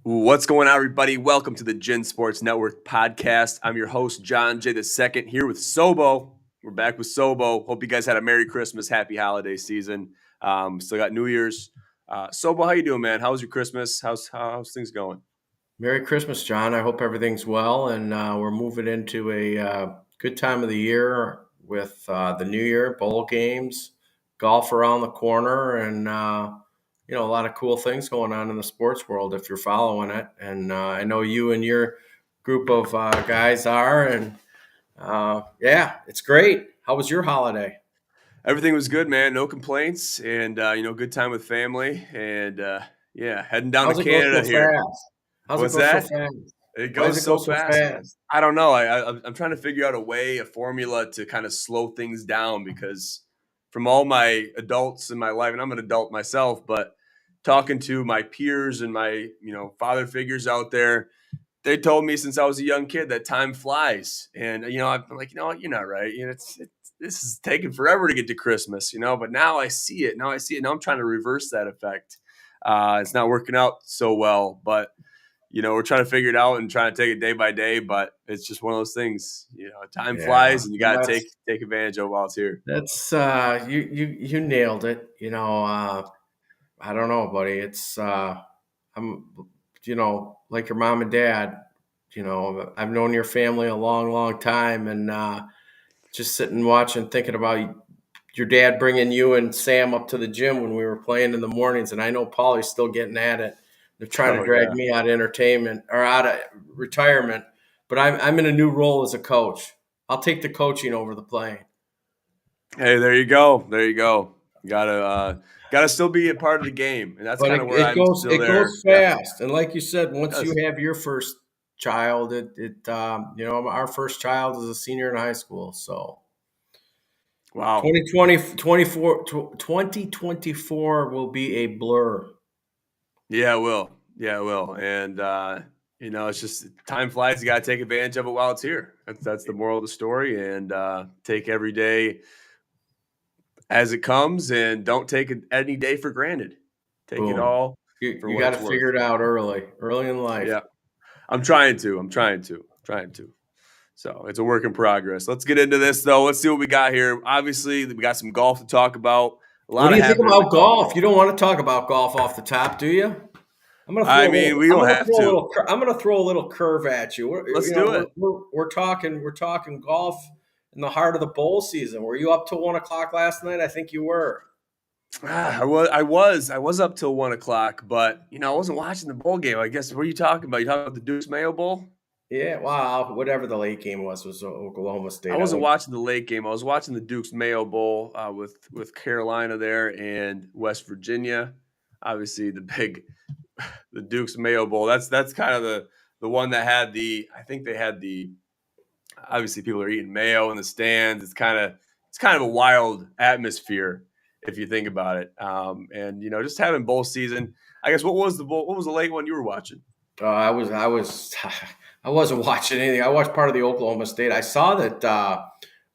What's going on, everybody? Welcome to the Gen Sports Network podcast. I'm your host, John J. II, here with Sobo. We're back with Sobo. Hope you guys had a Merry Christmas, Happy Holiday season. Still got New Year's. Sobo, how you doing, man? How's your Christmas? How's things going? Merry Christmas, John. I hope everything's well, and we're moving into a good time of the year with the New Year, bowl games, golf around the corner, and a lot of cool things going on in the sports world if you're following it. And I know you and your group of guys are, and yeah, it's great. How was your holiday? Everything was good, man. No complaints, and good time with family, and yeah, heading down to How's it go Canada so here. fast? How's it What's go so that? fast? It Why does goes it go so so fast. fast? I don't know. I'm trying to figure out a formula to kind of slow things down because from all my adults in my life, and I'm an adult myself, but talking to my peers and my father figures out there, they told me since I was a young kid that time flies, and I'm like, what, you're not right. This is taking forever to get to Christmas, But now I see it. Now I'm trying to reverse that effect. It's not working out so well, but we're trying to figure it out and trying to take it day by day, but it's just one of those things. Time Yeah, flies, and you well, got to that's take advantage of while it's here. That's you nailed it. I don't know, buddy. It's I'm like your mom and dad. I've known your family a long, long time, and just sitting watching, thinking about your dad bringing you and Sam up to the gym when we were playing in the mornings. And I know Paulie's still getting at it. They're trying to Oh drag yeah. me out of entertainment or out of retirement, but I'm in a new role as a coach. I'll take the coaching over the playing. Hey, there you go. There you go. You gotta still be a part of the game, and that's But kind of where I'm still it there. goes Yeah, fast, and like you said, it once you does. have your first child, our first child is a senior in high school, so Wow. 2024 will be a blur. Yeah, it will. Yeah, it will. And it's just time flies. You got to take advantage of it while it's here. That's the moral of the story. And take every day as it comes, and don't take any day for granted. Take it Boom. all You for you what got to it's figure worth. it out early in life. Yeah, I'm trying to. I'm trying to. So it's a work in progress. Let's get into this though. Let's see what we got here. Obviously, we got some golf to talk about. A What lot do of you think happening in the about golf golf? world. You don't want to talk about golf off the top, do you? I'm gonna throw I a mean, little. we don't have to. I'm gonna throw a little curve at you. Let's do it. We're talking golf in the heart of the bowl season. Were you up till 1 o'clock last night? I think you were. I was up till 1 o'clock, but I wasn't watching the bowl game. I guess what are you talking about? You talking about the Dukes Mayo Bowl? Yeah, wow. Whatever the late game was Oklahoma I State. I wasn't went. watching the late game. I was watching the Dukes Mayo Bowl with Carolina there and West Virginia. Obviously, the Dukes Mayo Bowl. That's kind of the one that had the. I think they had the. Obviously, people are eating mayo in the stands. It's kind of a wild atmosphere if you think about it. And just having bowl season. I guess what was the late one you were watching? I wasn't watching anything. I watched part of the Oklahoma State. I saw that. I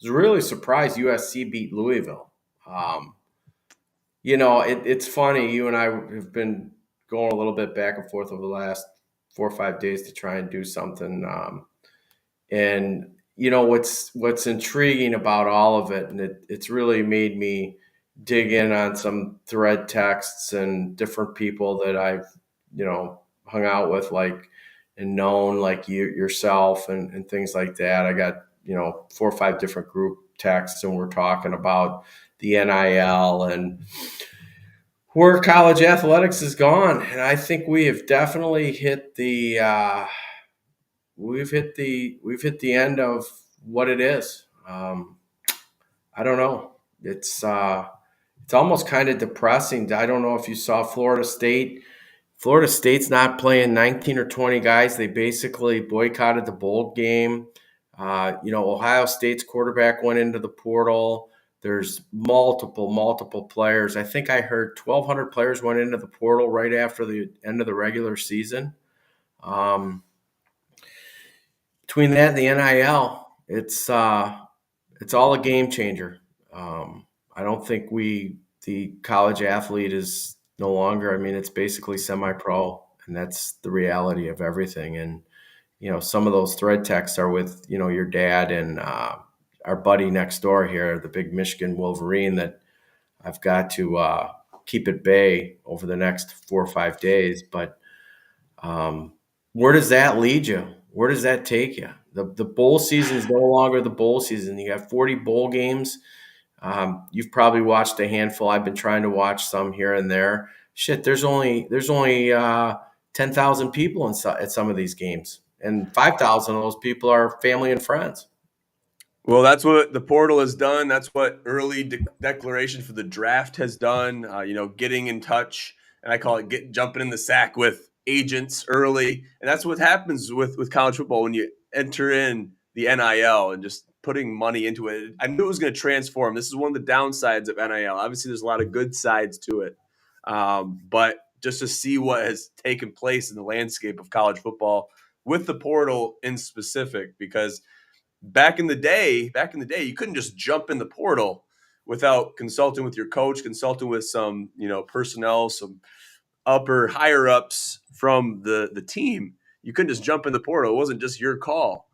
was really surprised USC beat Louisville. Um, it's funny. You and I have been going a little bit back and forth over the last 4 or 5 days to try and do something. And what's intriguing about all of it, and it's really made me dig in on some thread texts and different people that I've hung out with, like and known, like yourself and things like that. I got 4 or 5 different group texts, and we're talking about the NIL and where college athletics is gone. And I think we have definitely hit the we've hit the end of what it is. I don't know. It's almost kind of depressing. I don't know if you saw Florida State. Florida State's not playing 19 or 20 guys. They basically boycotted the bowl game. Ohio State's quarterback went into the portal. There's multiple players. I think I heard 1,200 players went into the portal right after the end of the regular season. Between that and the NIL, it's all a game changer. I don't think the college athlete is no longer. I mean, it's basically semi-pro, And that's the reality of everything. And, some of those thread texts are with, your dad and our buddy next door here, the big Michigan Wolverine that I've got to keep at bay over the next 4 or 5 days. But where does that lead you? Where does that take you? The bowl season is no longer the bowl season. You have 40 bowl games. You've probably watched a handful. I've been trying to watch some here and there. Shit, there's only 10,000 people at some of these games, and 5,000 of those people are family and friends. Well, that's what the portal has done. That's what early declaration for the draft has done. Getting in touch, and I call it jumping in the sack with agents early, and that's what happens with college football when you enter in the NIL and just putting money into it. I knew it was going to transform. This is one of the downsides of NIL. Obviously, there's a lot of good sides to it, but just to see what has taken place in the landscape of college football with the portal in specific, because back in the day, you couldn't just jump in the portal without consulting with your coach, consulting with some, personnel, some higher ups from the team. You couldn't just jump in the portal. It wasn't just your call,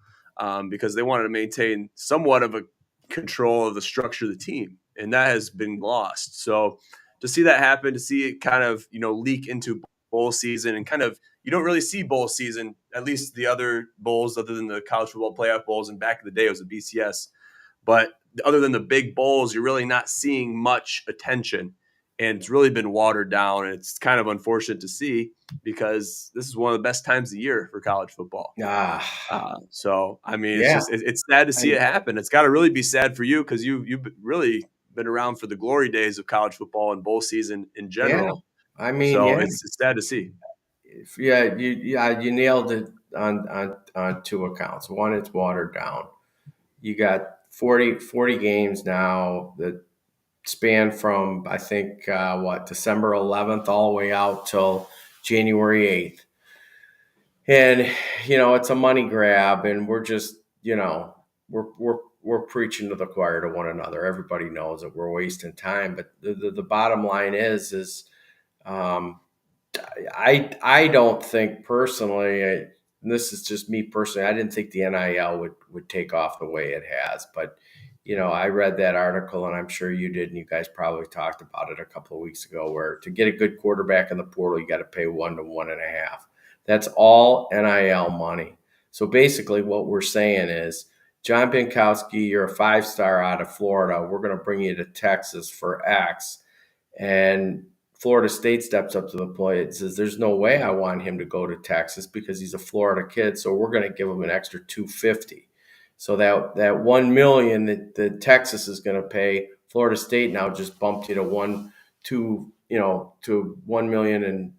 because they wanted to maintain somewhat of a control of the structure of the team, and that has been lost. So to see that happen, to see it kind of, leak into bowl season, and kind of, you don't really see bowl season, at least the other bowls other than the college football playoff bowls. And back in the day, it was a BCS. But other than the big bowls, you're really not seeing much attention. And it's really been watered down. And it's kind of unfortunate to see, because this is one of the best times of the year for college football. So, I mean, Yeah. It's sad to see it happen. It's got to really be sad for you, because you've really been around for the glory days of college football and bowl season in general. Yeah. I mean, so yeah. It's sad to see. Yeah, you nailed it on two accounts. One, it's watered down. You got 40 games now that span from, I think, December 11th all the way out till January 8th. And, it's a money grab, and we're just, we're preaching to the choir to one another. Everybody knows that we're wasting time. But the bottom line is I don't think personally, and this is just me personally, I didn't think the NIL would take off the way it has. But, I read that article, and I'm sure you did, and you guys probably talked about it a couple of weeks ago, where to get a good quarterback in the portal, you got to pay 1 to 1.5. That's all NIL money. So basically what we're saying is, John Binkowski, you're a 5-star out of Florida. We're going to bring you to Texas for X. And Florida State steps up to the plate and says, there's no way I want him to go to Texas because he's a Florida kid. So we're going to give him an extra $250,000. So that $1 million that Texas is going to pay, Florida State now just bumped you to $1.25 million,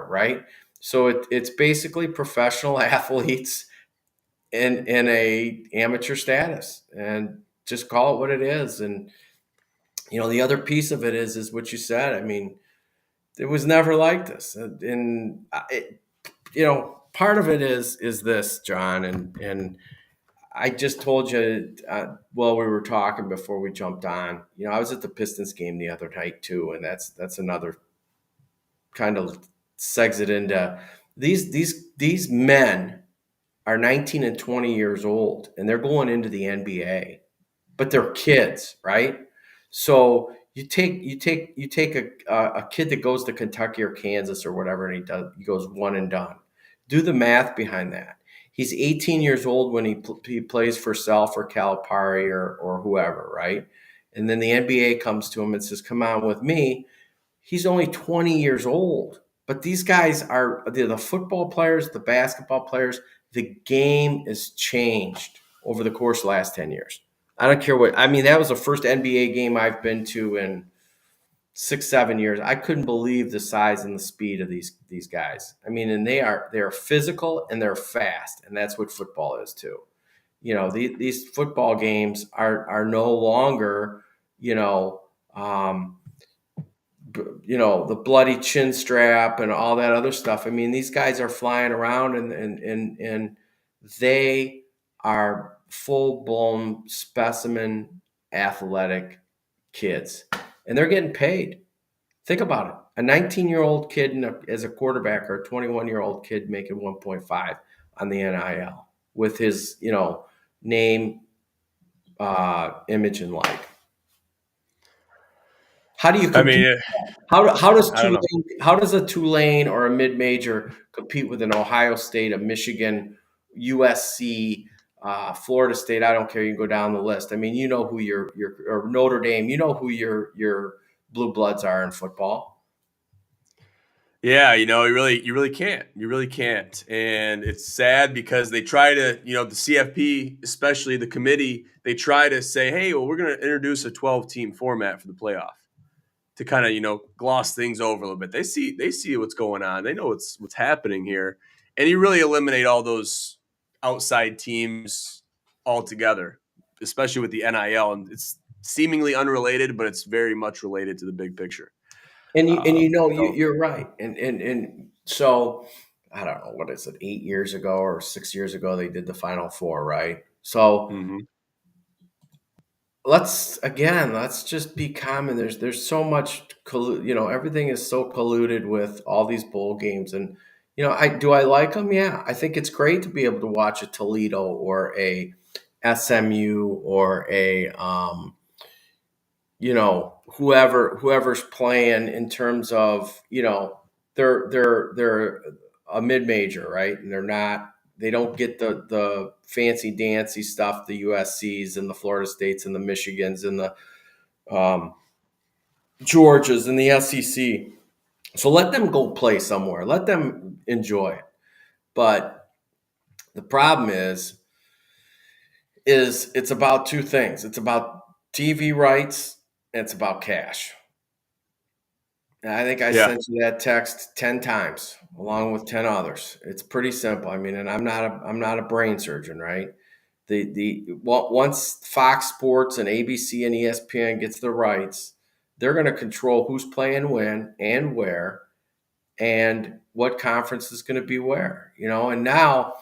right? So it's basically professional athletes in a amateur status, and just call it what it is. And the other piece of it is what you said. I mean, it was never like this, and part of it is this, John, and I just told you while we were talking before we jumped on. I was at the Pistons game the other night too, and that's another kind of segs it into these men are 19 and 20 years old, and they're going into the NBA, but they're kids, right? So you take a kid that goes to Kentucky or Kansas or whatever, and he goes one and done. Do the math behind that. He's 18 years old when he plays for Self or Calipari or whoever, right? And then the NBA comes to him and says, "Come on with me." He's only 20 years old. But these guys they're the football players, the basketball players. The game has changed over the course of the last 10 years. I don't care what. I mean, that was the first NBA game I've been to in 6-7 years. I couldn't believe the size and the speed of these guys. I mean, and they're physical and they're fast, and that's what football is too. These football games are no longer, the bloody chin strap and all that other stuff. I mean, these guys are flying around and they are full-blown specimen athletic kids, and they're getting paid. Think about it. a 19-year-old kid as a quarterback or a 21-year-old kid making 1.5 on the NIL with his, name, image, and like. How do you I compete? mean, I don't know. How does a Tulane or a mid-major compete with an Ohio State, a Michigan, USC, Florida State? I don't care. You can go down the list. I mean, you know who your or Notre Dame. You know who your blue bloods are in football. Yeah, you really can't. You really can't. And it's sad because they try to, the CFP, especially the committee, they try to say, hey, well, we're going to introduce a 12-team format for the playoff to kind of, gloss things over a little bit. They see what's going on. They know what's happening here. And you really eliminate all those outside teams altogether, especially with the NIL. And it's seemingly unrelated, but it's very much related to the big picture. And So, you're right. And so I don't know, what is it, 8 years ago or 6 years ago they did the Final Four, right? So mhm. let's just be common. There's so much everything is so colluded with all these bowl games. And I like them. Yeah, I think it's great to be able to watch a Toledo or a SMU or a whoever's playing, in terms of they're a mid-major, right? And they don't get the fancy dancy stuff, the USCs and the Florida States and the Michigans and the um, Georgias and the SEC. So let them go play somewhere, let them enjoy it. But the problem is it's about two things. It's about TV rights and it's about cash. And I think I Yeah. sent you that text 10 times along with 10 others. It's pretty simple. I mean, and I'm not a brain surgeon, right? Once Fox Sports and ABC and ESPN gets the rights, they're going to control who's playing when and where and what conference is going to be where, and now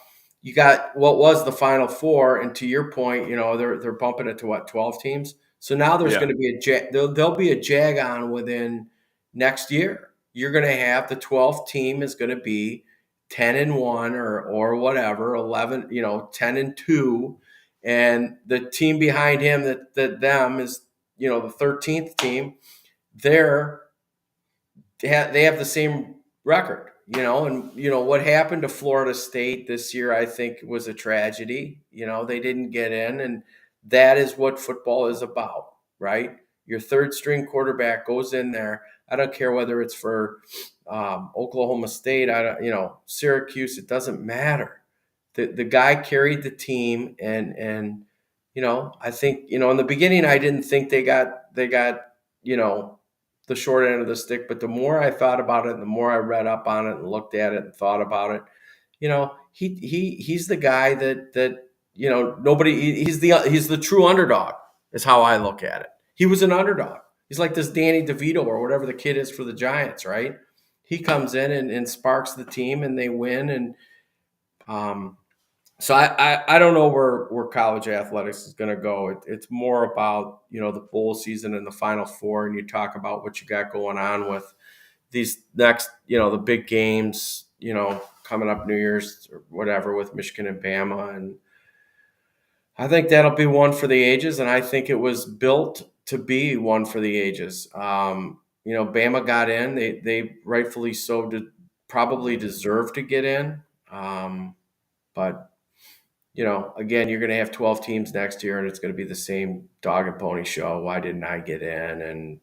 you got what was the Final Four. And to your point, they're bumping it to what, 12 teams. So now there's Yeah. going to be there'll be a jag on within next year. You're going to have the 12th team is going to be 10-1 or whatever, 11, 10-2. And the team behind him that them is, the 13th team. They're they have the same record, and what happened to Florida State this year, I think, was a tragedy. They didn't get in, and that is what football is about, right? Your third string quarterback goes in there. I don't care whether it's for Oklahoma State, Syracuse. It doesn't matter. The guy carried the team, and I think in the beginning I didn't think they got the short end of the stick. But the more I thought about it, and the more I read up on it and looked at it and thought about it, he's the guy that nobody. He's the true underdog. Is how I look at it. He was an underdog. He's like this Danny DeVito or whatever the kid is for the Giants, right? He comes in and sparks the team, and they win. And so I don't know where college athletics is going to go. It's more about, the bowl season and the Final Four, and you talk about what you got going on with these next, the big games, coming up, New Year's or whatever, with Michigan and Bama. And I think that'll be one for the ages, and I think it was built to be one for the ages. Bama got in. They rightfully so probably deserve to get in. But again, you're going to have 12 teams next year, and it's going to be the same dog and pony show. Why didn't I get in? And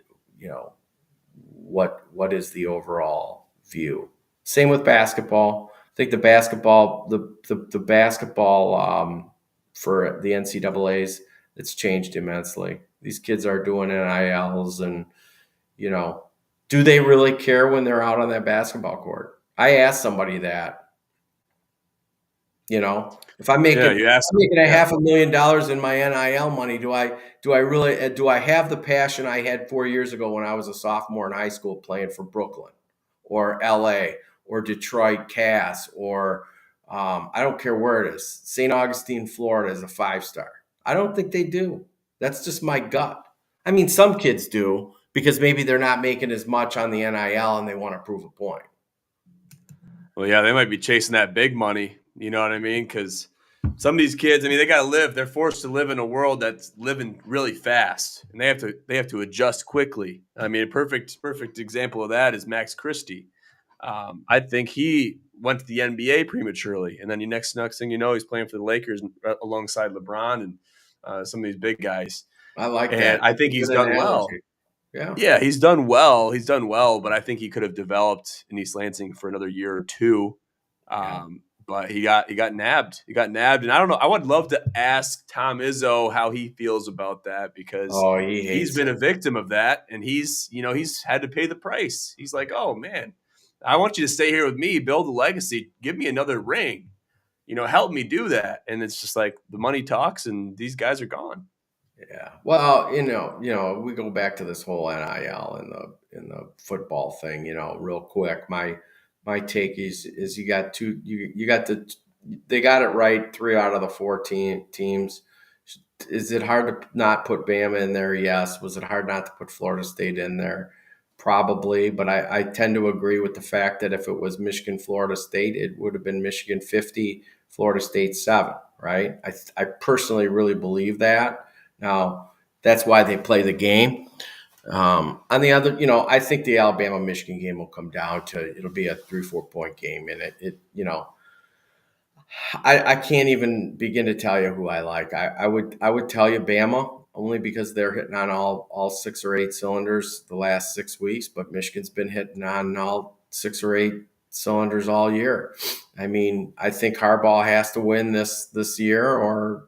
what is the overall view? Same with basketball. I think the basketball for the NCAA's, it's changed immensely. These kids are doing NILs, and do they really care when they're out on that basketball court? I asked somebody that. If I'm making Yeah. You asked them. a Yeah. $500,000 in my NIL money, do I have the passion I had 4 years ago when I was a sophomore in high school playing for Brooklyn or LA or Detroit Cass or I don't care where it is, St. Augustine, Florida is a 5-star. I don't think they do. That's just my gut. I mean, some kids do, because maybe they're not making as much on the NIL and they want to prove a point. Well, yeah, they might be chasing that big money. You know what I mean? Because some of these kids, I mean, they got to live. They're forced to live in a world that's living really fast, and they have to adjust quickly. I mean, a perfect example of that is Max Christie. I think he went to the NBA prematurely, and then the next thing you know, he's playing for the Lakers alongside LeBron and some of these big guys. I like And that. I That's think a he's good done well. analogy. Yeah. Yeah, he's done well. He's done well, but I think he could have developed in East Lansing for another year or two. Yeah. But he got nabbed. He got nabbed, and I don't know. I would love to ask Tom Izzo how he feels about that because Oh, he he's hates been it. a victim of that, and he's had to pay the price. He's like, oh man, I want you to stay here with me, build a legacy, give me another ring, help me do that. And it's just like the money talks, and these guys are gone. Yeah. Well, we go back to this whole NIL and the football thing, real quick. My take is you got they got it right 3 out of the 4 teams. Is it hard to not put Bama in there? Yes. Was it hard not to put Florida State in there? Probably, but I tend to agree with the fact that if it was Michigan, Florida State, it would have been Michigan 50, Florida State 7, right? I personally really believe that. Now, that's why they play the game. On the other, I think the Alabama Michigan game will come down to it'll be a 3-4 point game, and I can't even begin to tell you who I like. I would tell you Bama only because they're hitting on all 6 or 8 cylinders the last 6 weeks, but Michigan's been hitting on all 6 or 8 cylinders all year. I mean, I think Harbaugh has to win this year, or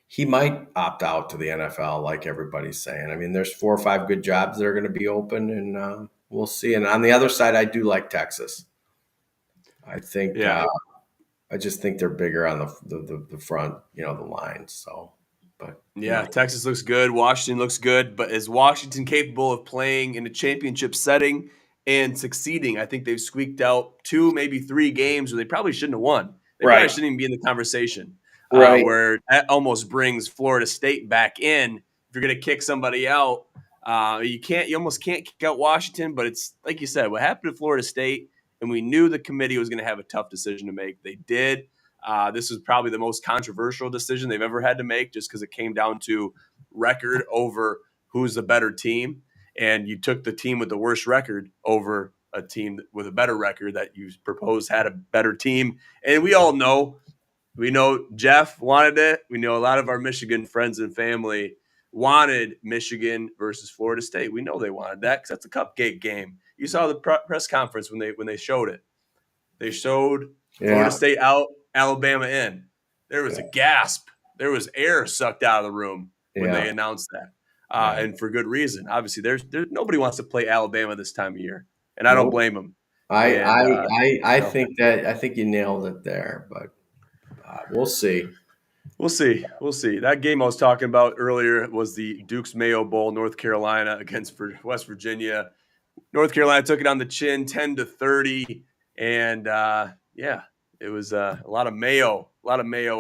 he might opt out to the NFL, like everybody's saying. I mean, there's 4 or 5 good jobs that are going to be open, and we'll see. And on the other side, I do like Texas. I think, Yeah. I just think they're bigger on the front, the line. So, but Yeah, Texas looks good. Washington looks good. But is Washington capable of playing in a championship setting and succeeding? I think they've squeaked out 2, maybe 3 games where they probably shouldn't have won. They probably right, shouldn't even be in the conversation. right, Where that almost brings Florida State back in. If you're going to kick somebody out, you almost can't kick out Washington. But it's like you said, what happened to Florida State, and we knew the committee was going to have a tough decision to make. They did. This was probably the most controversial decision they've ever had to make, just because it came down to record over who's the better team. And you took the team with the worst record over a team with a better record that you proposed had a better team. And we all know, Jeff wanted it. We know a lot of our Michigan friends and family wanted Michigan versus Florida State. We know they wanted that because that's a cupcake game. You saw the press conference when they showed it. They showed Florida yeah, State out, Alabama in. There was a gasp. There was air sucked out of the room when yeah, they announced that, yeah. and for good reason. Obviously, there's nobody wants to play Alabama this time of year, and I don't Nope. blame them. I And I I, I so think you nailed it there, but we'll see. we'll see. We'll see. That game I was talking about earlier was the Duke's Mayo Bowl, North Carolina against West Virginia. North Carolina took it on the chin, 10-30, and yeah, it was a lot of mayo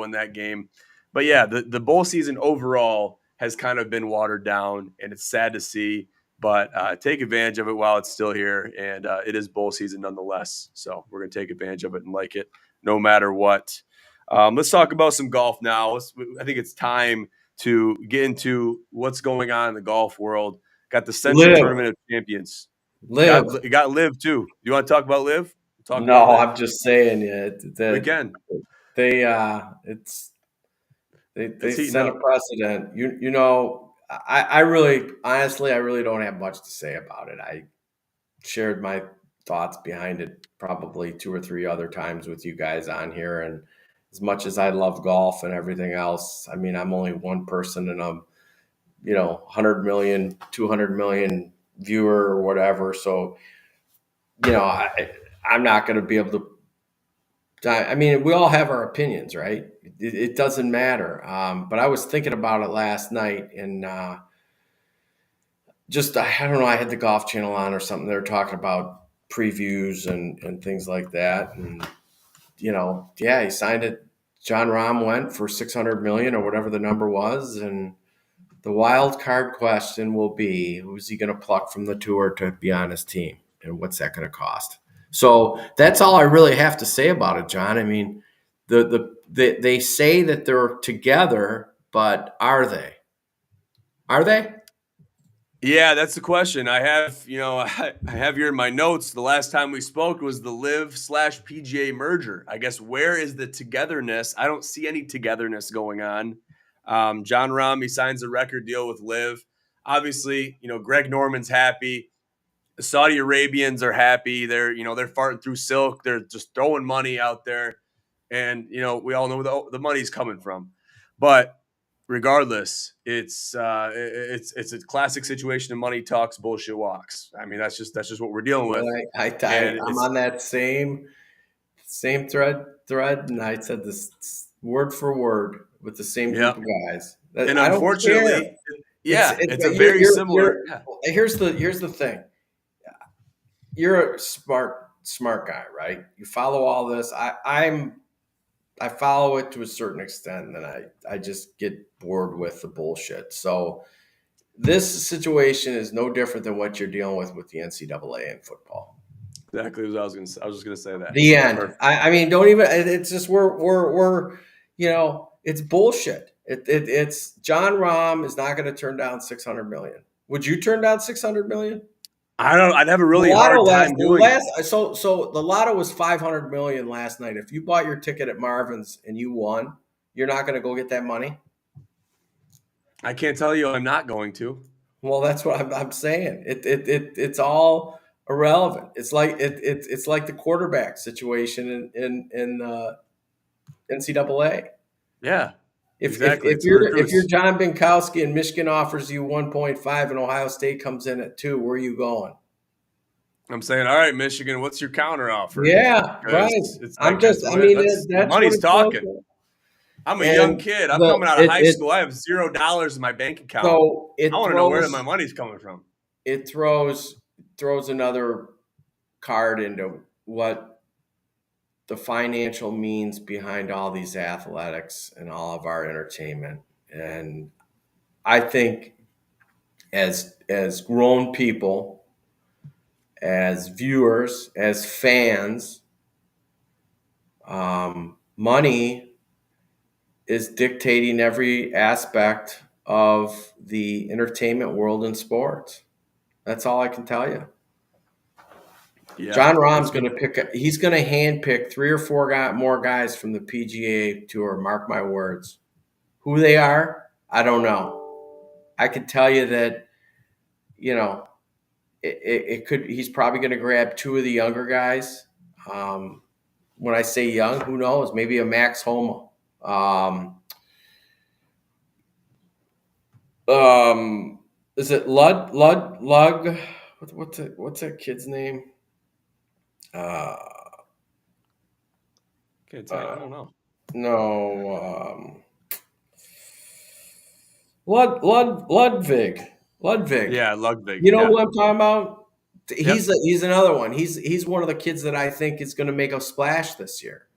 in that game. But yeah, the bowl season overall has kind of been watered down, and it's sad to see. But take advantage of it while it's still here, and it is bowl season nonetheless. So we're gonna take advantage of it and like it, no matter what. Let's talk about some golf now. I think it's time to get into what's going on in the golf world. Got the Central Live, Tournament of Champions. live. You got Liv too. You want to talk about Liv? Talk about No, Liv. I'm just saying, We that can. they they It's heating set a up. precedent. I really, honestly, I really don't have much to say about it. I shared my thoughts behind it probably 2 or 3 other times with you guys on here. And as much as I love golf and everything else, I mean, I'm only one person in a 100 million, 200 million viewer or whatever. So I'm not going to be able to. I mean, we all have our opinions, right? It doesn't matter. But I was thinking about it last night, and just I don't know. I had the Golf Channel on or something. They were talking about previews and things like that, and yeah, he signed it. John Rahm went for 600 million or whatever the number was, and The wild card question will be, who's he going to pluck from the tour to be on his team, and what's that going to cost? So that's all I really have to say about it, John. I mean, they say that they're together, but are they? Are they? Yeah, that's the question. I have, I have here in my notes. The last time we spoke was the Live/PGA merger. I guess where is the togetherness? I don't see any togetherness going on. John Rahm, he signs a record deal with Live. Obviously, Greg Norman's happy. The Saudi Arabians are happy. They're farting through silk. They're just throwing money out there, and we all know where the money's coming from. But regardless, it's a classic situation of money talks, bullshit walks. I mean, that's just what we're dealing with. I'm on that same thread, and I said this word for word with the same group of guys. And I don't unfortunately, care. it's a very similar. Here's the thing. You're a smart guy, right? You follow all this. I follow it to a certain extent, and I just get bored with the bullshit. So this situation is no different than what you're dealing with the NCAA in football. Exactly what I was going to say. I was just going to say that. The end. I mean, don't even. It's just we're it's bullshit. It's John Rahm is not going to turn down $600 million. Would you turn down $600 million? I'd have a really hard time doing it. So the lotto was $500 million last night. If you bought your ticket at Marvin's and you won, you're not going to go get that money? I can't tell you I'm not going to. Well, that's what I'm saying. It's all irrelevant. It's like the quarterback situation in NCAA. Yeah. Exactly. If you're John Binkowski and Michigan offers you 1.5 and Ohio State comes in at 2, where are you going? I'm saying, all right, Michigan, what's your counter offer? Yeah, right. That's money's talking. I'm a young kid. I'm coming out of high school. I have $0 in my bank account. So I want to know where my money's coming from. It throws another card into what the financial means behind all these athletics and all of our entertainment. And I think as grown people, as viewers, as fans, money is dictating every aspect of the entertainment world in sports. That's all I can tell you. Yeah, John Rahm's going to he's going to handpick 3 or 4 more guys from the PGA Tour. Mark my words. Who they are, I don't know. I can tell you that, it could. He's probably going to grab 2 of the younger guys. When I say young, who knows? Maybe a Max Homa. Is it Lug? What's that kid's name? I don't know. No. Ludwig. Yeah, Ludwig. You know who I'm talking about? He's another one. He's one of the kids that I think is going to make a splash this year.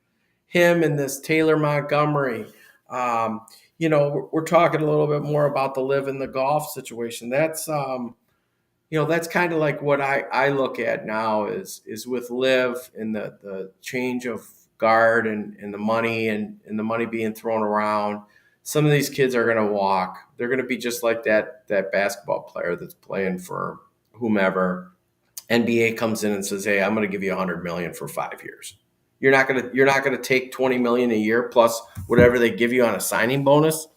Him and this Taylor Montgomery. We're talking a little bit more about the live in the golf situation. That's that's kind of like what I look at now is with live and the change of guard and the money and the money being thrown around. Some of these kids are going to walk. They're going to be just like that basketball player that's playing for whomever. NBA comes in and says, "Hey, I'm going to give you $100 million for 5 years. You're not going to take $20 million a year plus whatever they give you on a signing bonus."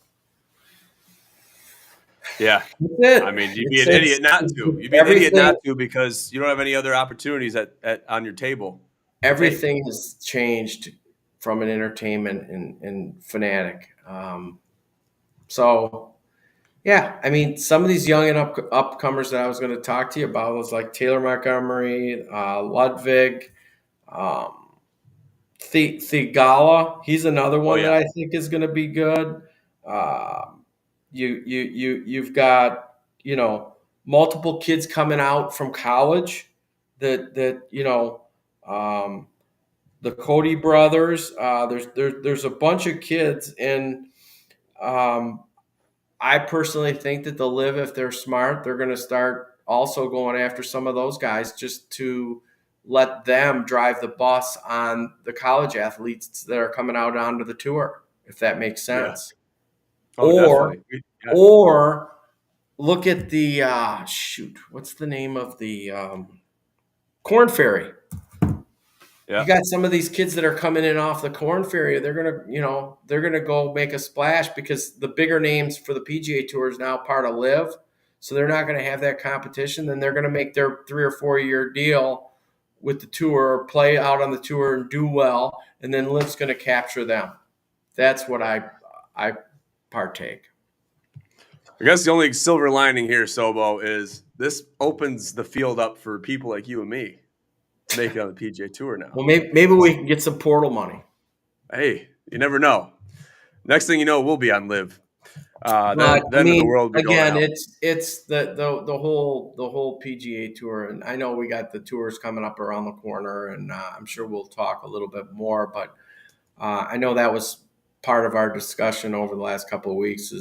Yeah. I mean, you'd be an idiot not to. You'd be an idiot not to because you don't have any other opportunities on your table. Everything has changed from an entertainment and fanatic. So, yeah, I mean, some of these young and upcomers that I was going to talk to you about was like Taylor Montgomery, Ludwig, Thigala. He's another one that I think is going to be good. You've got multiple kids coming out from college that the Cody brothers. There's a bunch of kids, and I personally think that the Live, if they're smart, they're going to start also going after some of those guys just to let them drive the bus on the college athletes that are coming out onto the tour, if that makes Yeah. sense. Oh, Or, definitely. Yeah. or look at the what's the name of the Corn Ferry? Yeah. You got some of these kids that are coming in off the Corn Ferry. They're gonna go make a splash because the bigger names for the PGA Tour is now part of Live, so they're not going to have that competition. Then they're going to make their 3 or 4 year deal with the tour, play out on the tour and do well, and then Live's going to capture them. That's what I partake. I guess the only silver lining here, Sobo, is this opens the field up for people like you and me to make it on the PGA Tour now. Well, maybe we can get some portal money. Hey, you never know. Next thing you know, we'll be on Live. But Then the world will be going again, out. it's the whole PGA Tour, and I know we got the tours coming up around the corner, and I'm sure we'll talk a little bit more. But I know that was part of our discussion over the last couple of weeks.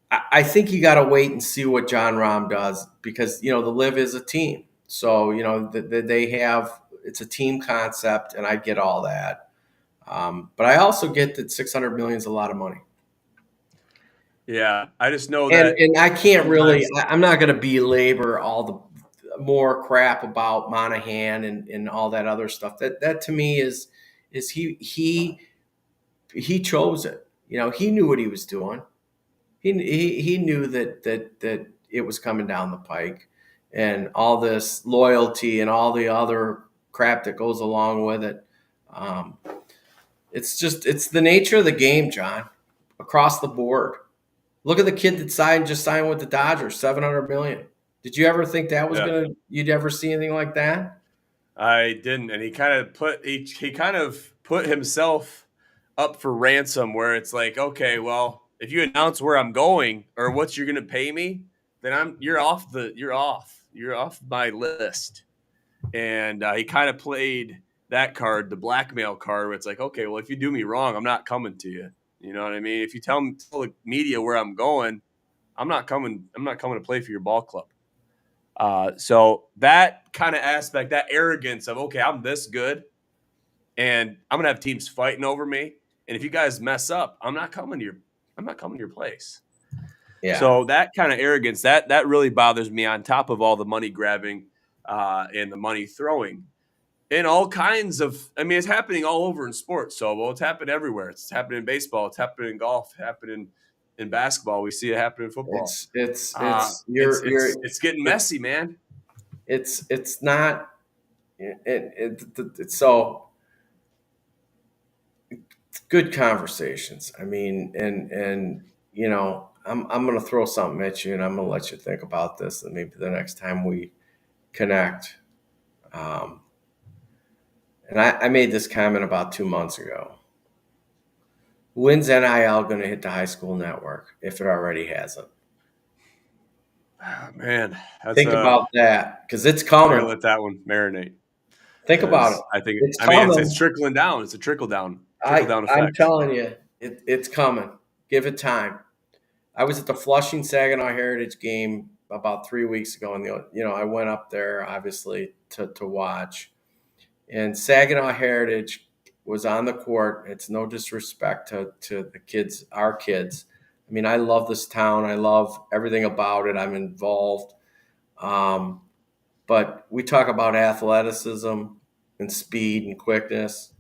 I think you got to wait and see what John Rahm does because the Live is a team, so they have it's a team concept, and I get all that. But I also get that 600 million is a lot of money. Yeah, I just know And that. and I can't really. I'm not going to belabor all the more crap about Monahan and all that other stuff. That to me is he chose it. He knew what he was doing. He knew that it was coming down the pike, and all this loyalty and all the other crap that goes along with it. It's the nature of the game, John, across the board. Look at the kid that just signed with the Dodgers, $700 million. Did you ever think that was you'd ever see anything like that? I didn't, and he kind of put himself up for ransom, where it's like, okay, well, if you announce where I'm going or what you're going to pay me, then you're off my list. And he kind of played that card, the blackmail card, where it's like, okay, well, if you do me wrong, I'm not coming to you. You know what I mean? If you tell the media where I'm going, I'm not coming to play for your ball club. So that kind of aspect, that arrogance of, okay, I'm this good and I'm going to have teams fighting over me. And if you guys mess up, I'm not coming to your place. Yeah. So that kind of arrogance, that really bothers me, on top of all the money grabbing and the money throwing. And all kinds of, it's happening all over in sports. So, it's happened everywhere. It's happening in baseball. It's happening in golf. It's happening in basketball. We see it happen in football. It's getting messy, man. It's not. So good conversations. I'm going to throw something at you, and I'm going to let you think about this, and maybe the next time we connect. And I made this comment about 2 months ago. When's NIL going to hit the high school network if it already hasn't? Oh, man, think about that, because it's coming. I'm going to let that one marinate. Think about it. I think it's trickling down. It's a trickle down effect. I'm telling you, it's coming. Give it time. I was at the Flushing Saginaw Heritage game about 3 weeks ago, and I went up there obviously to watch. And Saginaw Heritage was on the court. It's no disrespect to the kids, our kids. I love this town. I love everything about it. I'm involved. But we talk about athleticism and speed and quickness.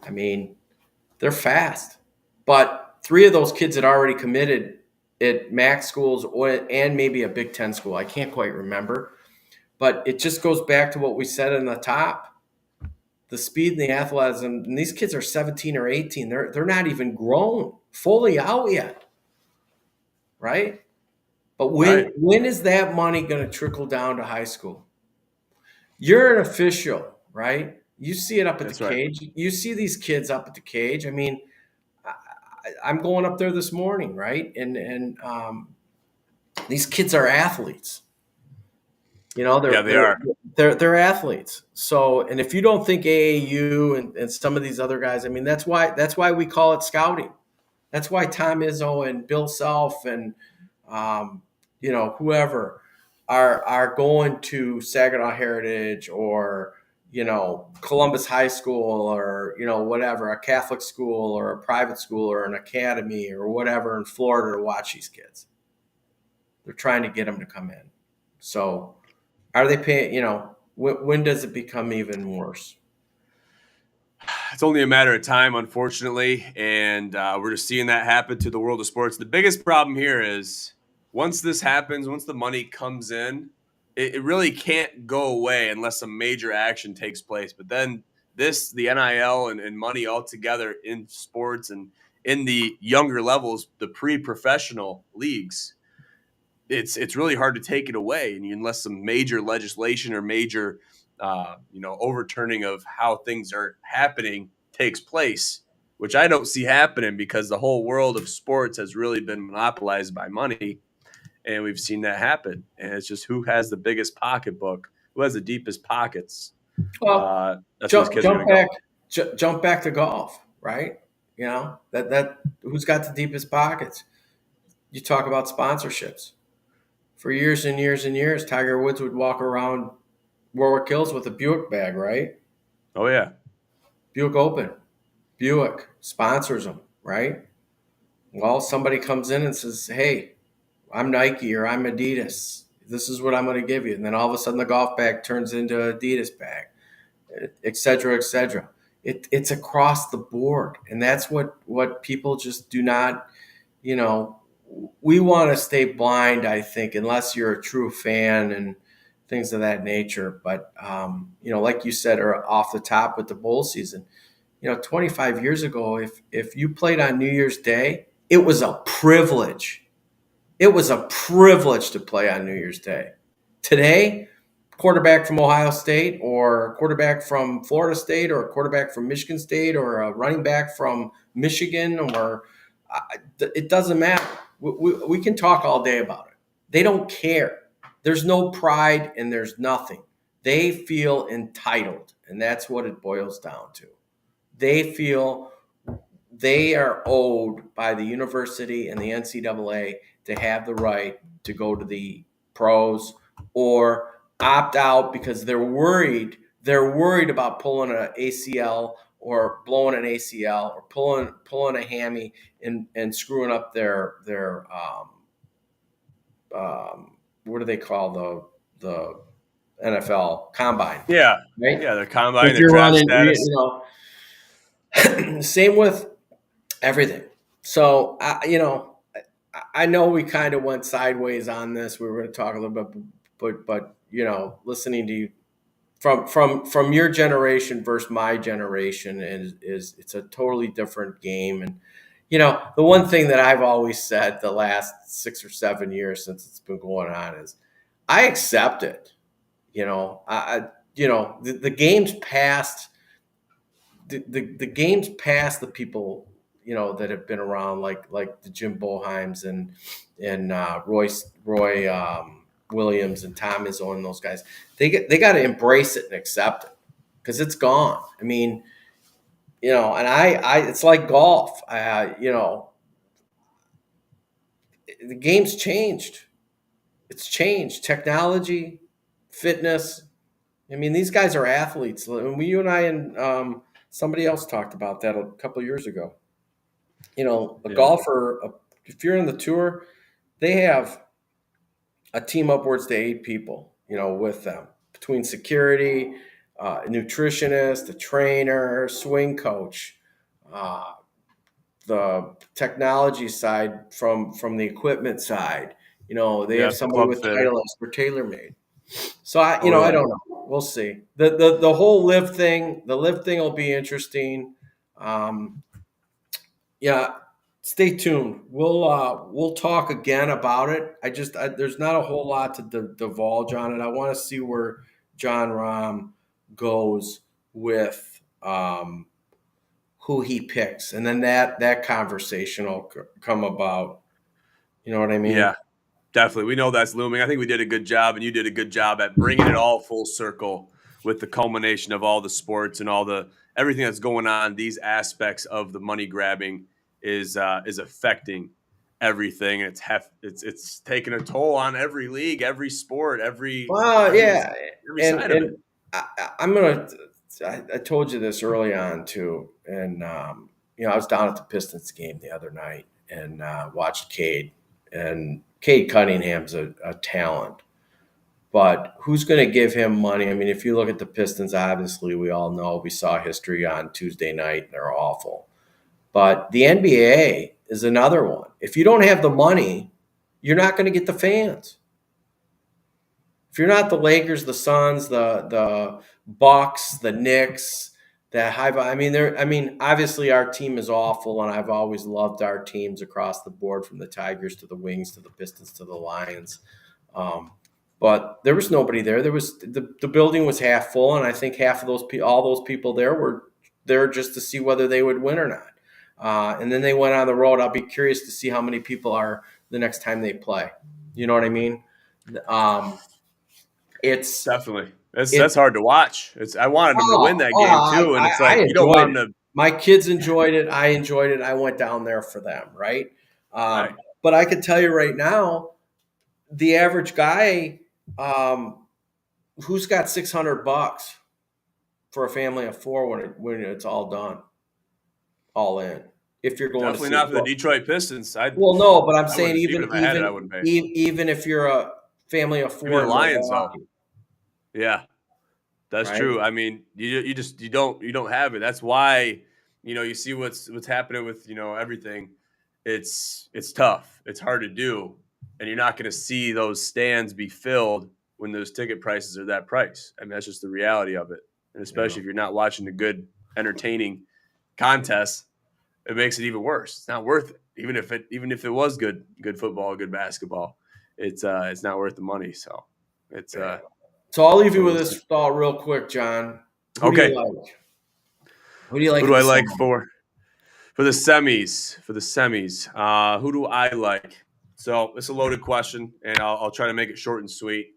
They're fast. But 3 of those kids had already committed at MAC schools and maybe a Big Ten school. I can't quite remember. But it just goes back to what we said in the top. The speed and the athleticism. And these kids are 17 or 18. They're not even grown, fully out yet. Right? But when is that money going to trickle down to high school? You're an official, right? You see it up at the cage. You see these kids up at the cage. I'm going up there this morning, right? And these kids are athletes. They are. They're athletes. So, and if you don't think AAU and some of these other guys, that's why we call it scouting. That's why Tom Izzo and Bill Self and whoever are going to Saginaw Heritage or Columbus High School or whatever, a Catholic school or a private school or an academy or whatever in Florida to watch these kids. They're trying to get them to come in. So are they paying? When does it become even worse? It's only a matter of time, unfortunately, and we're just seeing that happen to the world of sports. The biggest problem here is once this happens, once the money comes in, it really can't go away unless some major action takes place. But then the NIL and money altogether in sports and in the younger levels, the pre-professional leagues, it's really hard to take it away, and unless some major legislation or major overturning of how things are happening takes place, which I don't see happening because the whole world of sports has really been monopolized by money, and we've seen that happen. And it's just who has the biggest pocketbook, who has the deepest pockets. Well, That's where these kids are going to go. Jump back to golf, right? That who's got the deepest pockets? You talk about sponsorships. For years and years and years, Tiger Woods would walk around Warwick Hills with a Buick bag, right? Oh yeah, Buick Open. Buick sponsors them, right? Well, somebody comes in and says, "Hey, I'm Nike or I'm Adidas. This is what I'm going to give you." And then all of a sudden the golf bag turns into an Adidas bag, et cetera, et cetera. It's across the board. And that's what people just do not, we want to stay blind, I think, unless you're a true fan and things of that nature. But, like you said, or off the top with the bowl season, 25 years ago, if you played on New Year's Day, it was a privilege. It was a privilege to play on New Year's Day. Today, quarterback from Ohio State or quarterback from Florida State or a quarterback from Michigan State or a running back from Michigan or it doesn't matter. We can talk all day about it. They don't care. There's no pride and there's nothing. They feel entitled, and that's what it boils down to. They feel they are owed by the university and the NCAA to have the right to go to the pros or opt out because they're worried. They're worried about pulling an ACL or blowing an ACL or pulling a hammy and screwing up their what do they call the NFL combine? Yeah, Right? yeah. Their combine, If their you're draft running, status. same with everything. So, I know we kind of went sideways on this. We were going to talk a little bit, but listening to you from your generation versus my generation is it's a totally different game. And the one thing that I've always said the last 6 or 7 years since it's been going on is I accept it. The game's past. The game's past the people that have been around like the Jim Boheims and Roy Williams and Tom Izzo and those guys. They got to embrace it and accept it because it's gone. I mean, and I it's like golf. The game's changed. It's changed. Technology, fitness. I mean, these guys are athletes. You and I and somebody else talked about that a couple of years ago. A golfer, if you're in the tour, they have a team upwards to 8 people, with them between security, a nutritionist, a trainer, swing coach, the technology side from the equipment side. They have somebody with Titleist for TaylorMade. So I don't know. We'll see. The whole live thing. The live thing will be interesting. Stay tuned. We'll talk again about it. There's not a whole lot to divulge on it. I want to see where John Rahm goes with who he picks, and then that conversation will come about. You know what I mean? Yeah. Definitely. We know that's looming. I think we did a good job, and you did a good job at bringing it all full circle with the culmination of all the sports and everything that's going on, these aspects of the money grabbing is affecting everything, and it's taking a toll on every league, every sport, every Yeah, side of it. I told you this early on too, and I was down at the Pistons game the other night and watched Cade, and Cade Cunningham's a talent, but who's going to give him money? I mean, if you look at the Pistons, obviously we all know, we saw history on Tuesday night; they're awful. But the NBA is another one. If you don't have the money, you're not going to get the fans. If you're not the Lakers, the Suns, the Bucks, the Knicks, that high. I mean, obviously our team is awful, and I've always loved our teams across the board, from the Tigers to the Wings to the Pistons to the Lions. But there was nobody there. There was the building was half full, and I think half of all those people there were there just to see whether they would win or not. And then they went on the road. I'll be curious to see how many people are the next time they play. You know what I mean? It's definitely that's hard to watch. I wanted them to win that game too, and it's like you don't want them to. My kids enjoyed it. I enjoyed it. I went down there for them, right? Right. But I can tell you right now, the average guy, who's got $600 for a family of four when it's all done, all in. If you're going definitely not for the Detroit Pistons. No, but I'm saying even if you're a family of four, even the Lions, though. Yeah, that's right? true. I mean, you don't have it. That's why you see what's happening with everything. It's tough. It's hard to do, and you're not going to see those stands be filled when those ticket prices are that price. I mean, that's just the reality of it. And especially if you're not watching a good, entertaining contest, it makes it even worse. It's not worth it. Even if it was good football, good basketball, it's not worth the money. So it's So I'll leave you with this thought real quick, John. Who do you like? Who do you like? Who do I like for the semis? For the semis, who do I like? So it's a loaded question, and I'll try to make it short and sweet.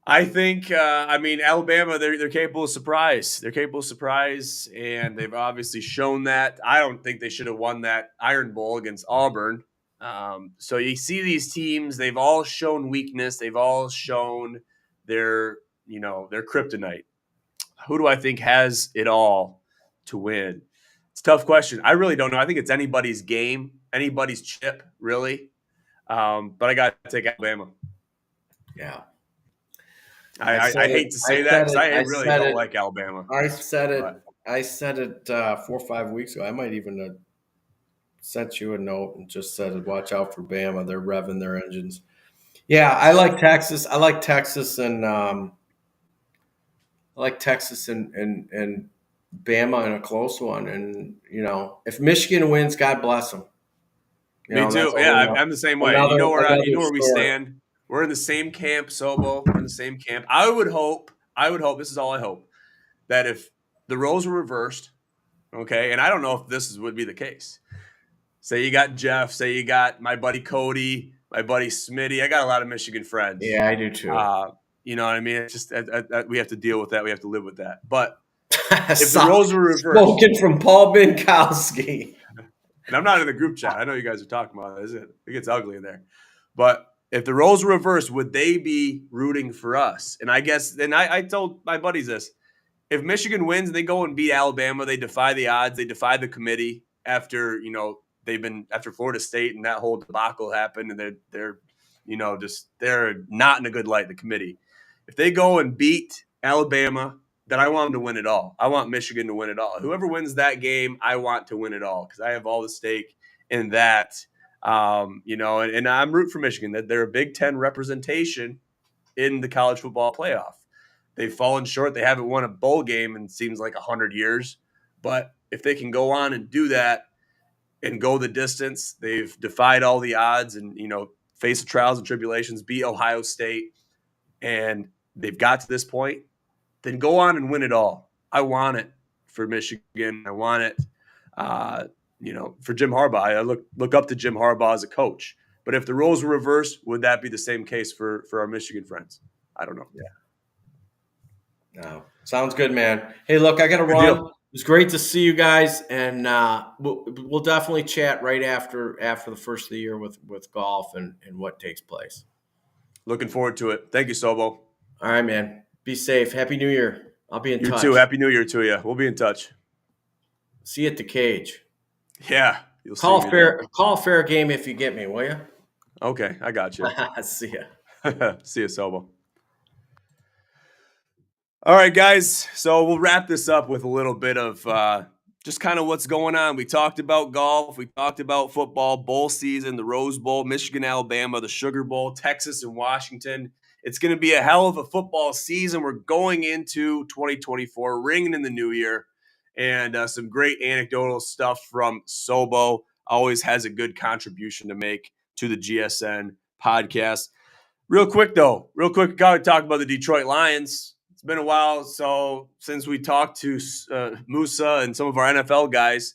I think, Alabama, they're capable of surprise. They're capable of surprise, and they've obviously shown that. I don't think they should have won that Iron Bowl against Auburn. So you see these teams, they've all shown weakness. They've all shown their kryptonite. Who do I think has it all to win? It's a tough question. I really don't know. I think it's anybody's game, anybody's chip, really. But I got to take Alabama. Yeah. I hate to say that because I really don't like Alabama. I said it 4 or 5 weeks ago. I might even have sent you a note and just said, "Watch out for Bama. They're revving their engines." Yeah, I like Texas. I like Texas and and Bama in a close one. And if Michigan wins, God bless them. Me too. Yeah, I'm the same way. You know where we stand. We're in the same camp, Sobo. We're in the same camp. I would hope, this is all I hope, that if the roles were reversed, okay, and I don't know if this would be the case. Say you got Jeff, say you got my buddy Cody, my buddy Smitty. I got a lot of Michigan friends. Yeah, I do too. You know what I mean? It's just we have to deal with that. We have to live with that. But if the roles were reversed. Spoken from Paul Binkowski. And I'm not in the group chat. I know you guys are talking about it. It gets ugly in there. But if the roles were reversed, would they be rooting for us? And I guess, and I told my buddies this, if Michigan wins and they go and beat Alabama, they defy the odds, they defy the committee after, after Florida State and that whole debacle happened, and they're not in a good light, the committee. If they go and beat Alabama, then I want them to win it all. I want Michigan to win it all. Whoever wins that game, I want to win it all because I have all the stake in that. And I'm rooting for Michigan. That they're a Big Ten representation in the college football playoff. They've fallen short. They haven't won a bowl game in seems like 100 years. But if they can go on and do that and go the distance, they've defied all the odds and, face the trials and tribulations, beat Ohio State, and they've got to this point, then go on and win it all. I want it for Michigan. I want it for Jim Harbaugh. I look up to Jim Harbaugh as a coach. But if the roles were reversed, would that be the same case for our Michigan friends? I don't know. Yeah. No. Sounds good, man. Hey, look, I got to run. was great to see you guys, and we'll definitely chat right after the first of the year with golf and what takes place. Looking forward to it. Thank you, Sobo. All right, man. Be safe. Happy New Year. I'll be in You touch. too. Happy New Year to you. We'll be in touch. See you at the cage. Yeah, you'll see me there. Call fair game if you get me, will you? Okay, I got you. See ya. See you, Sobo. All right, guys. So we'll wrap this up with a little bit of just kind of what's going on. We talked about golf. We talked about football, bowl season, the Rose Bowl, Michigan, Alabama, the Sugar Bowl, Texas, and Washington. It's going to be a hell of a football season. We're going into 2024, ringing in the new year, and some great anecdotal stuff from Sobo. Always has a good contribution to make to the GSN podcast. Real quick, got to talk about the Detroit Lions. It's been a while since we talked to Musa and some of our NFL guys.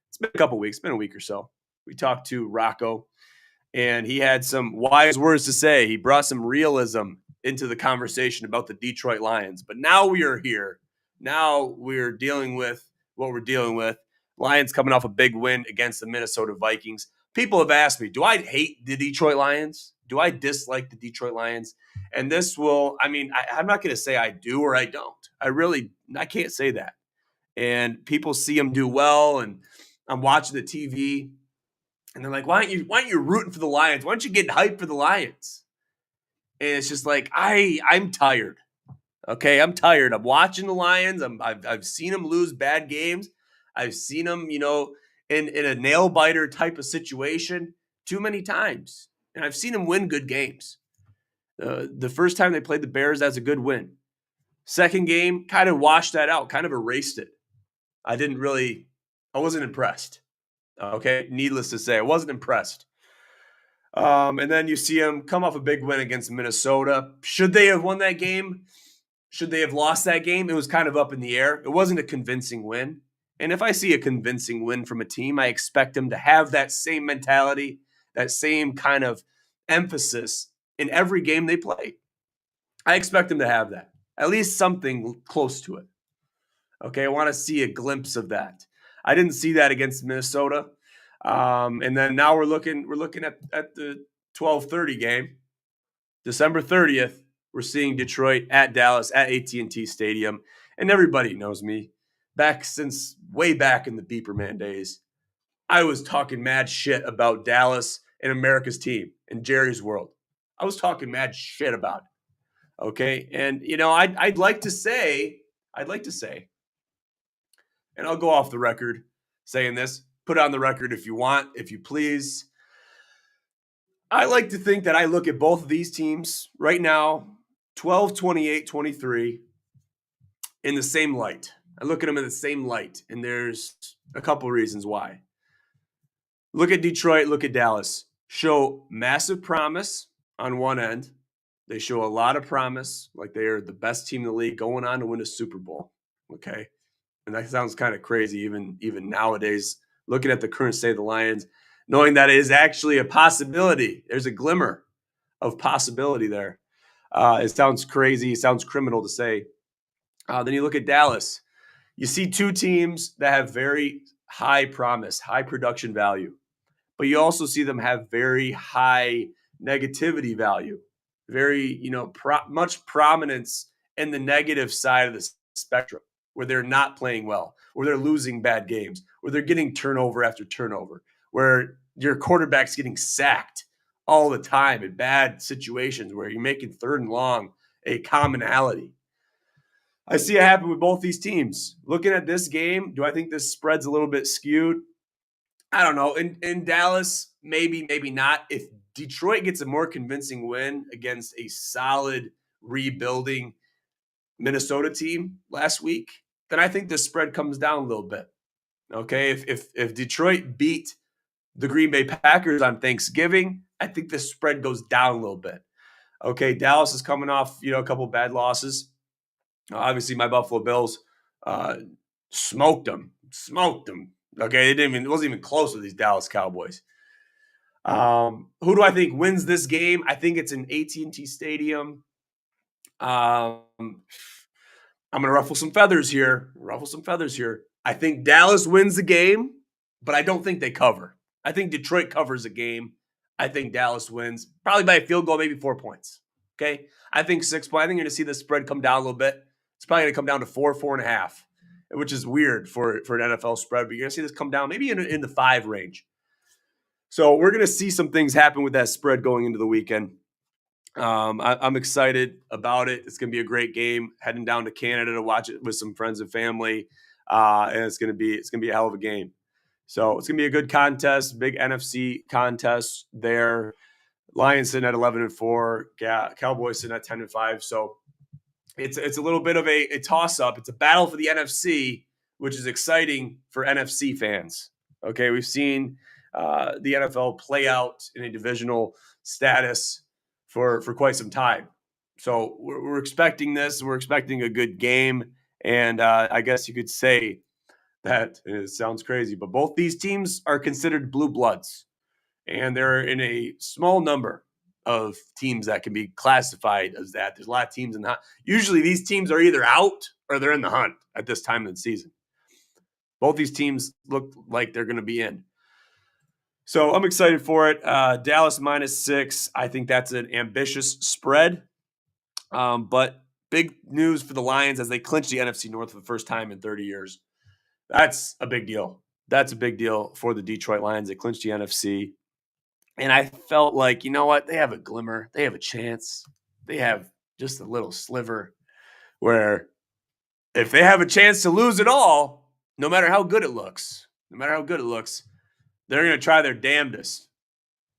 It's been a couple weeks, been a week or so. We talked to Rocco, and he had some wise words to say. He brought some realism into the conversation about the Detroit Lions. But now we are here. Now we're dealing with what we're dealing with. Lions coming off a big win against the Minnesota Vikings. People have asked me, do I hate the Detroit Lions? Do I dislike the Detroit Lions? And this will, I'm not going to say I do or I don't. I can't say that. And people see them do well, and I'm watching the TV, and they're like, why aren't you rooting for the Lions? Why don't you get hyped for the Lions? And it's just like, I'm tired. Okay, I'm tired. I'm watching the Lions. I've seen them lose bad games. I've seen them, in a nail biter type of situation too many times. And I've seen them win good games. The first time they played the Bears, that's a good win. Second game, kind of washed that out, kind of erased it. I wasn't impressed. Okay, needless to say, I wasn't impressed. And then you see them come off a big win against Minnesota. Should they have won that game? Should they have lost that game? It was kind of up in the air. It wasn't a convincing win. And if I see a convincing win from a team, I expect them to have that same mentality, that same kind of emphasis in every game they play. I expect them to have that, at least something close to it. Okay, I want to see a glimpse of that. I didn't see that against Minnesota. And then now we're looking at the 12:30 game, December 30th. We're seeing Detroit at Dallas at AT&T Stadium, and everybody knows me. Since way back in the Beeper Man days, I was talking mad shit about Dallas and America's team in Jerry's world. I was talking mad shit about it. Okay, and I'd like to say, and I'll go off the record saying this. Put it on the record if you want, if you please. I like to think that I look at both of these teams right now, 12, 28, 23, in the same light. I look at them in the same light, and there's a couple reasons why. Look at Detroit, look at Dallas. Show massive promise on one end. They show a lot of promise, like they are the best team in the league going on to win a Super Bowl. Okay? And that sounds kind of crazy even nowadays, looking at the current state of the Lions, knowing that it is actually a possibility. There's a glimmer of possibility there. It sounds crazy. It sounds criminal to say. Then you look at Dallas. You see two teams that have very high promise, high production value, but you also see them have very high negativity value, very, much prominence in the negative side of the spectrum, where they're not playing well, where they're losing bad games, where they're getting turnover after turnover, where your quarterback's getting sacked all the time in bad situations where you're making third and long a commonality. I see it happen with both these teams. Looking at this game, do I think this spread's a little bit skewed? I don't know. In Dallas, maybe not. If Detroit gets a more convincing win against a solid rebuilding Minnesota team last week, then I think the spread comes down a little bit. Okay, if Detroit beat the Green Bay Packers on Thanksgiving, I think the spread goes down a little bit. Okay, Dallas is coming off a couple bad losses. Obviously, my Buffalo Bills smoked them. Okay, it wasn't even close with these Dallas Cowboys. Who do I think wins this game? I think it's in AT&T Stadium. I'm going to ruffle some feathers here. I think Dallas wins the game, but I don't think they cover. I think Detroit covers a game. I think Dallas wins, probably by a field goal, maybe 4 points. Okay? I think 6 points. I think you're going to see the spread come down a little bit. It's probably going to come down to 4.5, which is weird for an NFL spread, but you're going to see this come down maybe in the 5 range. So we're going to see some things happen with that spread going into the weekend. I'm excited about it. It's going to be a great game. Heading down to Canada to watch it with some friends and family, and it's going to be a hell of a game. So it's going to be a good contest, big NFC contest there. Lions sitting at 11-4, Cowboys sitting at 10-5. So it's a little bit of a toss up. It's a battle for the NFC, which is exciting for NFC fans. Okay, we've seen the NFL play out in a divisional status for quite some time. So we're expecting this. We're expecting a good game. And I guess you could say that it sounds crazy, but both these teams are considered blue bloods. And they're in a small number of teams that can be classified as that. There's a lot of teams in the hunt. Usually these teams are either out or they're in the hunt at this time of the season. Both these teams look like they're going to be in. So I'm excited for it. Dallas -6. I think that's an ambitious spread. But big news for the Lions as they clinch the NFC North for the first time in 30 years. That's a big deal. That's a big deal for the Detroit Lions. They clinched the NFC. And I felt like, you know what? They have a glimmer. They have a chance. They have just a little sliver where if they have a chance to lose it all, no matter how good it looks, they're going to try their damnedest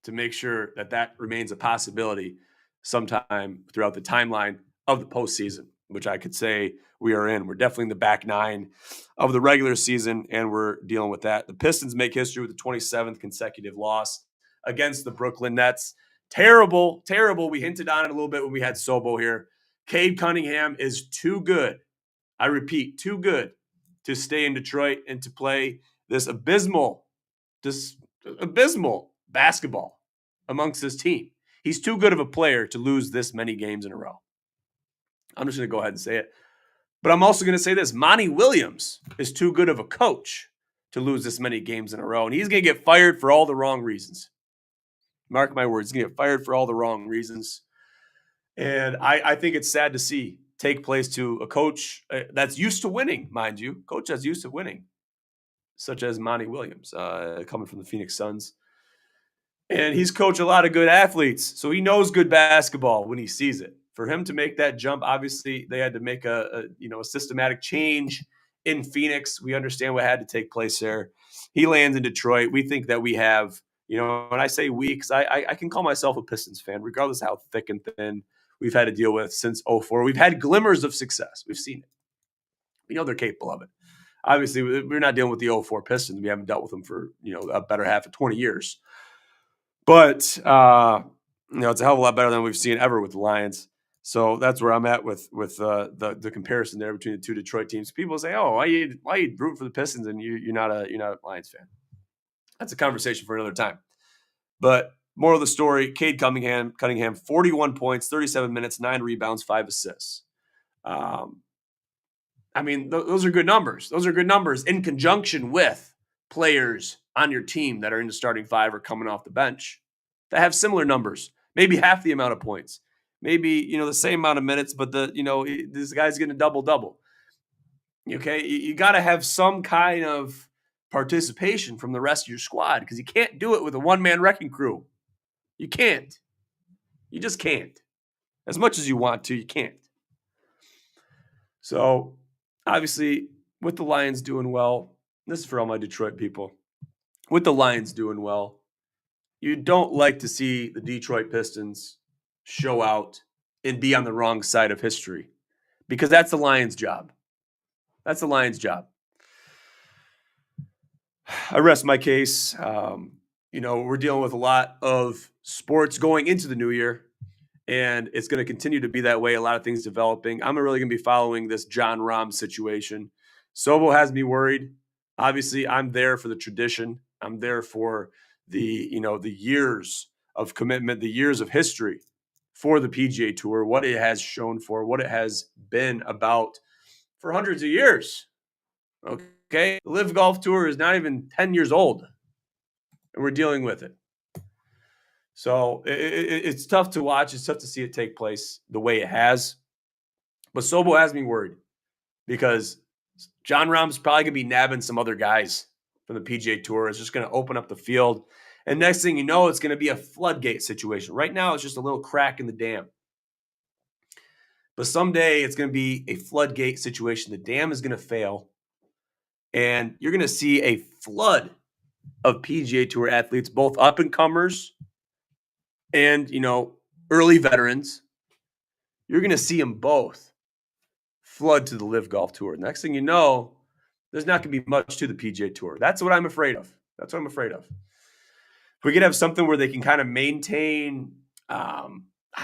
to make sure that remains a possibility sometime throughout the timeline of the postseason, which I could say we are in. We're definitely in the back 9 of the regular season, and we're dealing with that. The Pistons make history with the 27th consecutive loss against the Brooklyn Nets. Terrible. We hinted on it a little bit when we had Sobo here. Cade Cunningham is too good. I repeat, too good to stay in Detroit and to play this abysmal basketball amongst this team. He's too good of a player to lose this many games in a row. I'm just going to go ahead and say it. But I'm also going to say this. Monty Williams is too good of a coach to lose this many games in a row. And he's going to get fired for all the wrong reasons. Mark my words. He's going to get fired for all the wrong reasons. And I think it's sad to see take place to a coach that's used to winning, mind you. Coach that's used to winning, such as Monty Williams, coming from the Phoenix Suns. And he's coached a lot of good athletes, so he knows good basketball when he sees it. For him to make that jump, obviously, they had to make a systematic change in Phoenix. We understand what had to take place there. He lands in Detroit. We think that we have, when I say we, because I can call myself a Pistons fan, regardless of how thick and thin we've had to deal with since 2004. We've had glimmers of success. We've seen it. We know they're capable of it. Obviously, we're not dealing with the 2004 Pistons. We haven't dealt with them for, a better half of 20 years. But, it's a hell of a lot better than we've seen ever with the Lions. So that's where I'm at with the comparison there between the two Detroit teams. People say, "Oh, why you root for the Pistons and you're not a Lions fan?" That's a conversation for another time. But moral of the story: Cade Cunningham, 41 points, 37 minutes, 9 rebounds, 5 assists. Those are good numbers. Those are good numbers in conjunction with players on your team that are in the starting 5 or coming off the bench that have similar numbers, maybe half the amount of points. Maybe, the same amount of minutes, but this guy's getting a double-double. Okay? You got to have some kind of participation from the rest of your squad because you can't do it with a one-man wrecking crew. You can't. You just can't. As much as you want to, you can't. So, obviously, with the Lions doing well, this is for all my Detroit people. With the Lions doing well, you don't like to see the Detroit Pistons show out and be on the wrong side of history because that's the Lions' job. That's the Lions' job. I rest my case. We're dealing with a lot of sports going into the new year, and it's going to continue to be that way. A lot of things developing. I'm really going to be following this John Rahm situation. Sobo has me worried. Obviously, I'm there for the tradition. I'm there for the years of commitment, the years of history for the PGA Tour, what it has shown for, what it has been about for hundreds of years. Okay. The Live Golf Tour is not even 10 years old, and we're dealing with it. So it's tough to watch. It's tough to see it take place the way it has. But Sobo has me worried because John Rahm's probably going to be nabbing some other guys from the PGA Tour. It's just going to open up the field. And next thing you know, it's going to be a floodgate situation. Right now, it's just a little crack in the dam. But someday, it's going to be a floodgate situation. The dam is going to fail. And you're going to see a flood of PGA Tour athletes, both up-and-comers and, early veterans. You're going to see them both flood to the Live Golf Tour. Next thing you know, there's not going to be much to the PGA Tour. That's what I'm afraid of. If we could have something where they can kind of maintain, I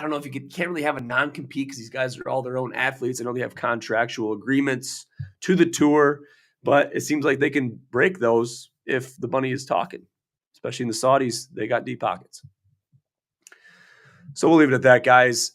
don't know if can't really have a non-compete because these guys are all their own athletes. I know they have contractual agreements to the tour, but it seems like they can break those if the money is talking, especially in the Saudis. They got deep pockets. So we'll leave it at that, guys.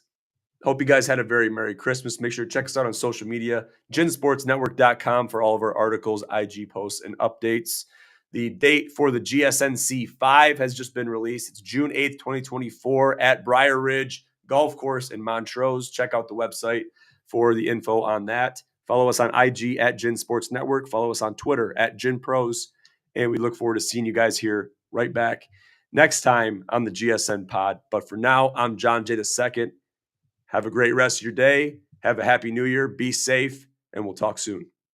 Hope you guys had a very Merry Christmas. Make sure to check us out on social media, ginsportsnetwork.com for all of our articles, IG posts, and updates. The date for the GSN 5 has just been released. It's June 8th, 2024 at Briar Ridge Golf Course in Montrose. Check out the website for the info on that. Follow us on IG at Gin Sports Network. Follow us on Twitter at GinPros. And we look forward to seeing you guys here right back next time on the GSN pod. But for now, I'm John J. II. Have a great rest of your day. Have a happy new year. Be safe, and we'll talk soon.